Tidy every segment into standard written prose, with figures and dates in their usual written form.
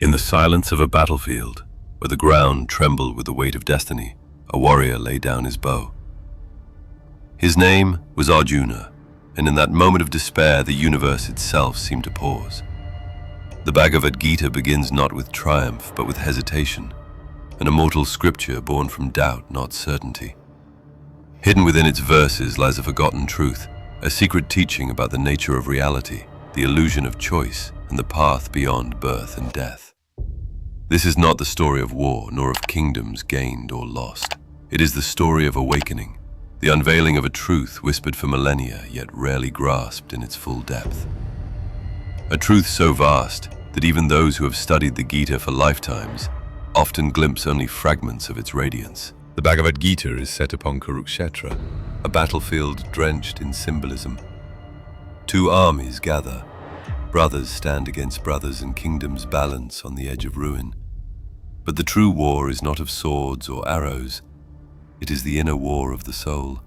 In the silence of a battlefield, where the ground trembled with the weight of destiny, a warrior laid down his bow. His name was Arjuna, and in that moment of despair, the universe itself seemed to pause. The Bhagavad Gita begins not with triumph, but with hesitation, an immortal scripture born from doubt, not certainty. Hidden within its verses lies a forgotten truth, a secret teaching about the nature of reality, the illusion of choice, and the path beyond birth and death. This is not the story of war, nor of kingdoms gained or lost. It is the story of awakening, the unveiling of a truth whispered for millennia, yet rarely grasped in its full depth. A truth so vast that even those who have studied the Gita for lifetimes often glimpse only fragments of its radiance. The Bhagavad Gita is set upon Kurukshetra, a battlefield drenched in symbolism. Two armies gather, brothers stand against brothers, and kingdoms balance on the edge of ruin. But the true war is not of swords or arrows. It is the inner war of the soul.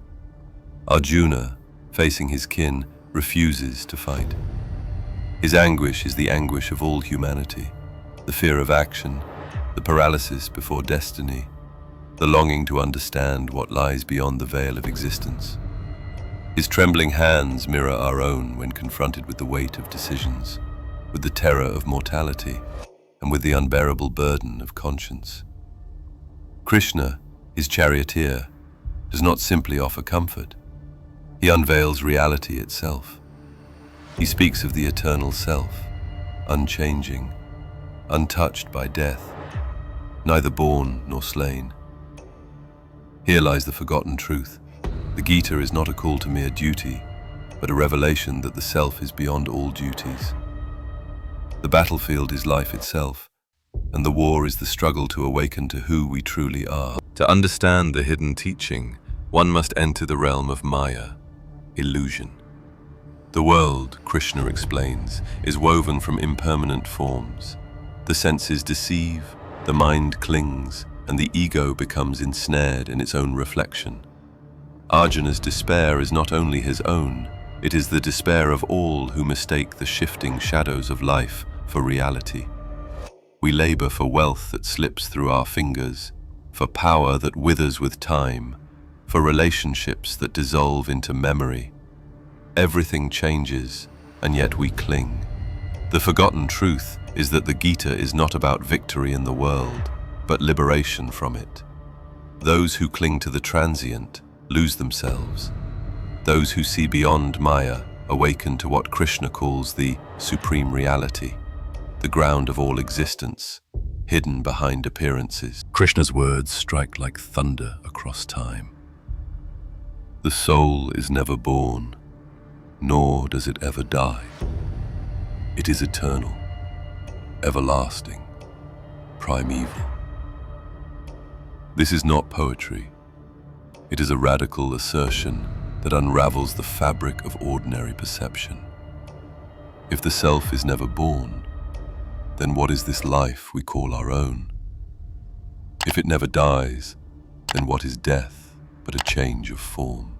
Arjuna, facing his kin, refuses to fight. His anguish is the anguish of all humanity, the fear of action, the paralysis before destiny, the longing to understand what lies beyond the veil of existence. His trembling hands mirror our own when confronted with the weight of decisions, with the terror of mortality, and with the unbearable burden of conscience. Krishna, his charioteer, does not simply offer comfort. He unveils reality itself. He speaks of the eternal self, unchanging, untouched by death, neither born nor slain. Here lies the forgotten truth. The Gita is not a call to mere duty, but a revelation that the self is beyond all duties. The battlefield is life itself, and the war is the struggle to awaken to who we truly are. To understand the hidden teaching, one must enter the realm of Maya, illusion. The world, Krishna explains, is woven from impermanent forms. The senses deceive, the mind clings, and the ego becomes ensnared in its own reflection. Arjuna's despair is not only his own, it is the despair of all who mistake the shifting shadows of life for reality. We labor for wealth that slips through our fingers, for power that withers with time, for relationships that dissolve into memory. Everything changes, and yet we cling. The forgotten truth is that the Gita is not about victory in the world, but liberation from it. Those who cling to the transient lose themselves. Those who see beyond Maya awaken to what Krishna calls the supreme reality, the ground of all existence, hidden behind appearances. Krishna's words strike like thunder across time. The soul is never born, nor does it ever die. It is eternal, everlasting, primeval. This is not poetry. It is a radical assertion that unravels the fabric of ordinary perception. If the self is never born, then what is this life we call our own? If it never dies, then what is death but a change of form?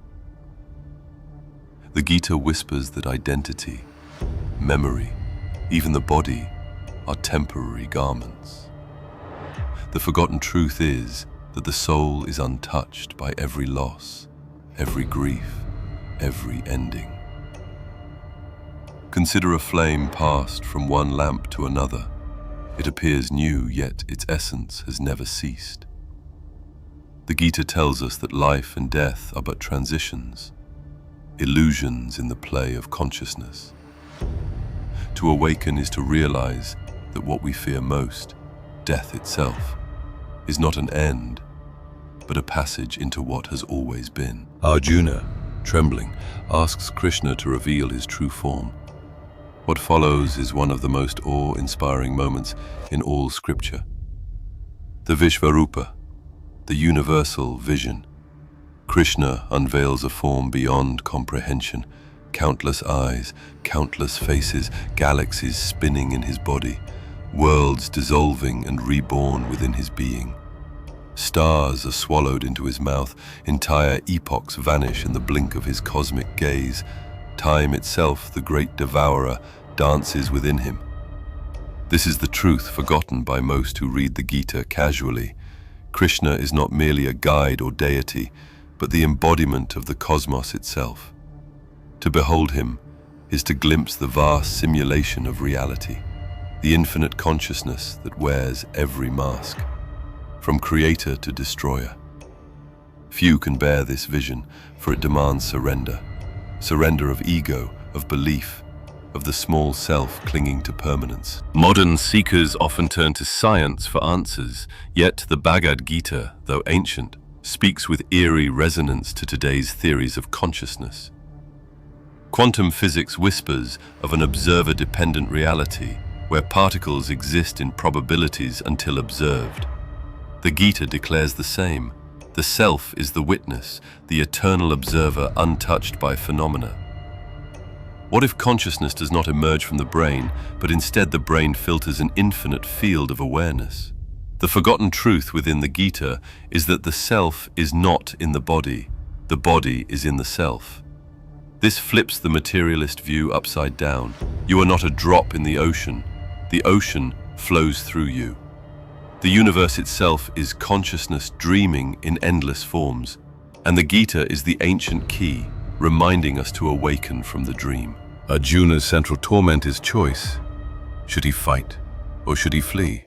The Gita whispers that identity, memory, even the body, are temporary garments. The forgotten truth is that the soul is untouched by every loss, every grief, every ending. Consider a flame passed from one lamp to another. It appears new, yet its essence has never ceased. The Gita tells us that life and death are but transitions, illusions in the play of consciousness. To awaken is to realize that what we fear most, death itself, is not an end, but a passage into what has always been. Arjuna, trembling, asks Krishna to reveal his true form. What follows is one of the most awe-inspiring moments in all scripture. The Vishvarupa, the universal vision. Krishna unveils a form beyond comprehension, countless eyes, countless faces, galaxies spinning in his body, worlds dissolving and reborn within his being. Stars are swallowed into his mouth, entire epochs vanish in the blink of his cosmic gaze. Time itself, the great devourer, dances within him. This is the truth forgotten by most who read the Gita casually. Krishna is not merely a guide or deity, but the embodiment of the cosmos itself. To behold him is to glimpse the vast simulation of reality, the infinite consciousness that wears every mask, from creator to destroyer. Few can bear this vision, for it demands surrender. Surrender of ego, of belief, of the small self clinging to permanence. Modern seekers often turn to science for answers, yet the Bhagavad Gita, though ancient, speaks with eerie resonance to today's theories of consciousness. Quantum physics whispers of an observer-dependent reality, where particles exist in probabilities until observed. The Gita declares the same. The self is the witness, the eternal observer untouched by phenomena. What if consciousness does not emerge from the brain, but instead the brain filters an infinite field of awareness? The forgotten truth within the Gita is that the self is not in the body is in the self. This flips the materialist view upside down. You are not a drop in the ocean flows through you. The universe itself is consciousness dreaming in endless forms, and the Gita is the ancient key, reminding us to awaken from the dream. Arjuna's central torment is choice. Should he fight, or should he flee?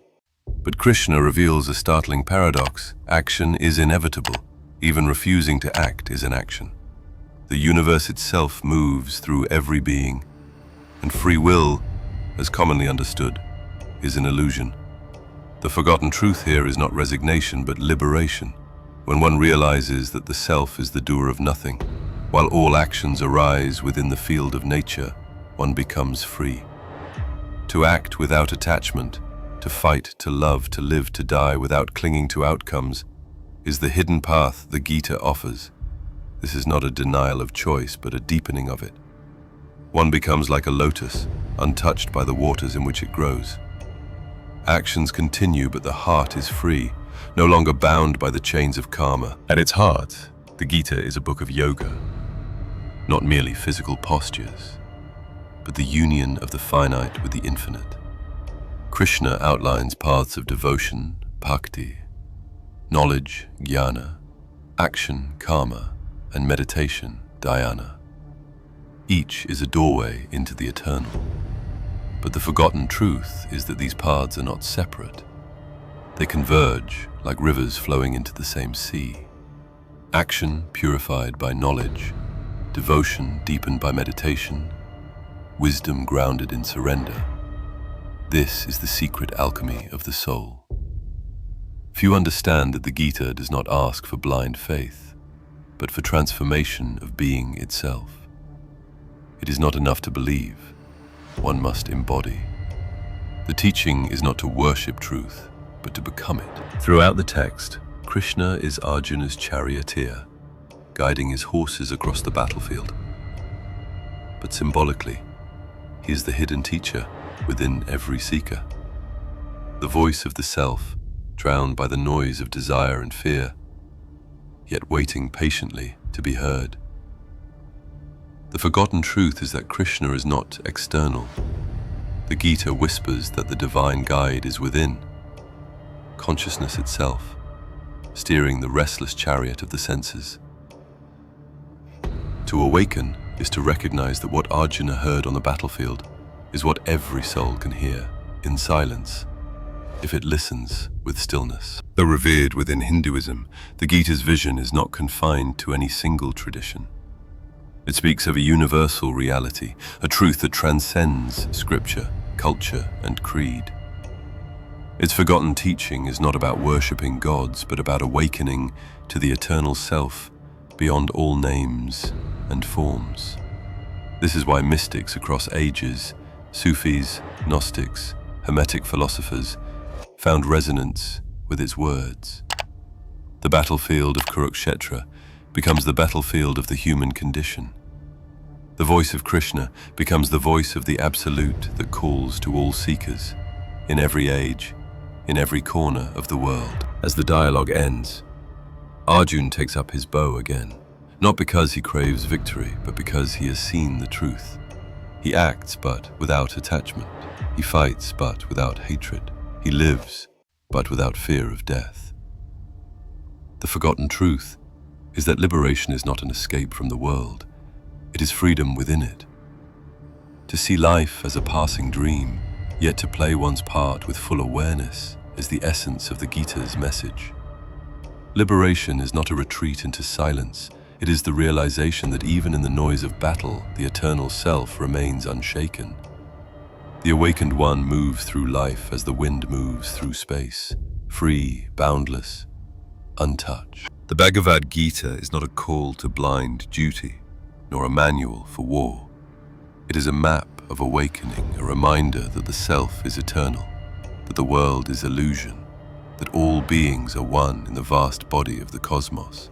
But Krishna reveals a startling paradox. Action is inevitable. Even refusing to act is an action. The universe itself moves through every being, and free will, as commonly understood, is an illusion. The forgotten truth here is not resignation, but liberation. When one realizes that the self is the doer of nothing, while all actions arise within the field of nature, one becomes free. To act without attachment, to fight, to love, to live, to die without clinging to outcomes, is the hidden path the Gita offers. This is not a denial of choice, but a deepening of it. One becomes like a lotus, untouched by the waters in which it grows. Actions continue, but the heart is free, no longer bound by the chains of karma. At its heart, the Gita is a book of yoga, not merely physical postures, but the union of the finite with the infinite. Krishna outlines paths of devotion, bhakti, knowledge, jnana, action, karma, and meditation, dhyana. Each is a doorway into the eternal. But the forgotten truth is that these paths are not separate. They converge like rivers flowing into the same sea. Action purified by knowledge, devotion deepened by meditation, wisdom grounded in surrender. This is the secret alchemy of the soul. Few understand that the Gita does not ask for blind faith, but for transformation of being itself. It is not enough to believe. One must embody. The teaching is not to worship truth, but to become it. Throughout the text, Krishna is Arjuna's charioteer, guiding his horses across the battlefield. But symbolically, he is the hidden teacher within every seeker. The voice of the self, drowned by the noise of desire and fear, yet waiting patiently to be heard. The forgotten truth is that Krishna is not external. The Gita whispers that the divine guide is within, consciousness itself, steering the restless chariot of the senses. To awaken is to recognize that what Arjuna heard on the battlefield is what every soul can hear in silence, if it listens with stillness. Though revered within Hinduism, the Gita's vision is not confined to any single tradition. It speaks of a universal reality, a truth that transcends scripture, culture, and creed. Its forgotten teaching is not about worshipping gods, but about awakening to the eternal self beyond all names and forms. This is why mystics across ages, Sufis, Gnostics, Hermetic philosophers, found resonance with its words. The battlefield of Kurukshetra becomes the battlefield of the human condition. The voice of Krishna becomes the voice of the Absolute that calls to all seekers, in every age, in every corner of the world. As the dialogue ends, Arjuna takes up his bow again, not because he craves victory, but because he has seen the truth. He acts, but without attachment. He fights, but without hatred. He lives, but without fear of death. The forgotten truth is that liberation is not an escape from the world. It is freedom within it. To see life as a passing dream, yet to play one's part with full awareness, is the essence of the Gita's message. Liberation is not a retreat into silence. It is the realization that even in the noise of battle, the eternal self remains unshaken. The awakened one moves through life as the wind moves through space, free, boundless, untouched. The Bhagavad Gita is not a call to blind duty, nor a manual for war. It is a map of awakening, a reminder that the self is eternal, that the world is illusion, that all beings are one in the vast body of the cosmos.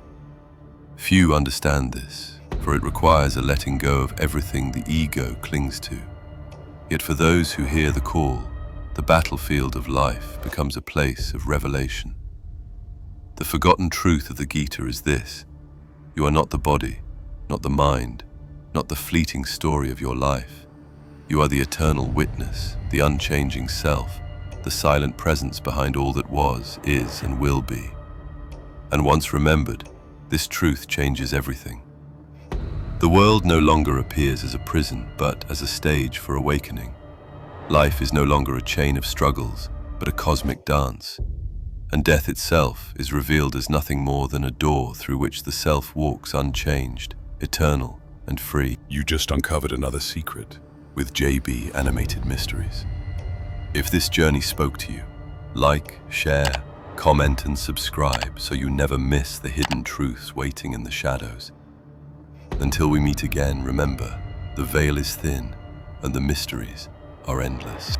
Few understand this, for it requires a letting go of everything the ego clings to. Yet for those who hear the call, the battlefield of life becomes a place of revelation. The forgotten truth of the Gita is this: you are not the body, not the mind, not the fleeting story of your life. You are the eternal witness, the unchanging self, the silent presence behind all that was, is, and will be. And once remembered, this truth changes everything. The world no longer appears as a prison, but as a stage for awakening. Life is no longer a chain of struggles, but a cosmic dance. And death itself is revealed as nothing more than a door through which the self walks unchanged, eternal, and free. You just uncovered another secret with JB Animated Mysteries. If this journey spoke to you, like, share, comment, and subscribe so you never miss the hidden truths waiting in the shadows. Until we meet again, remember, the veil is thin and the mysteries are endless.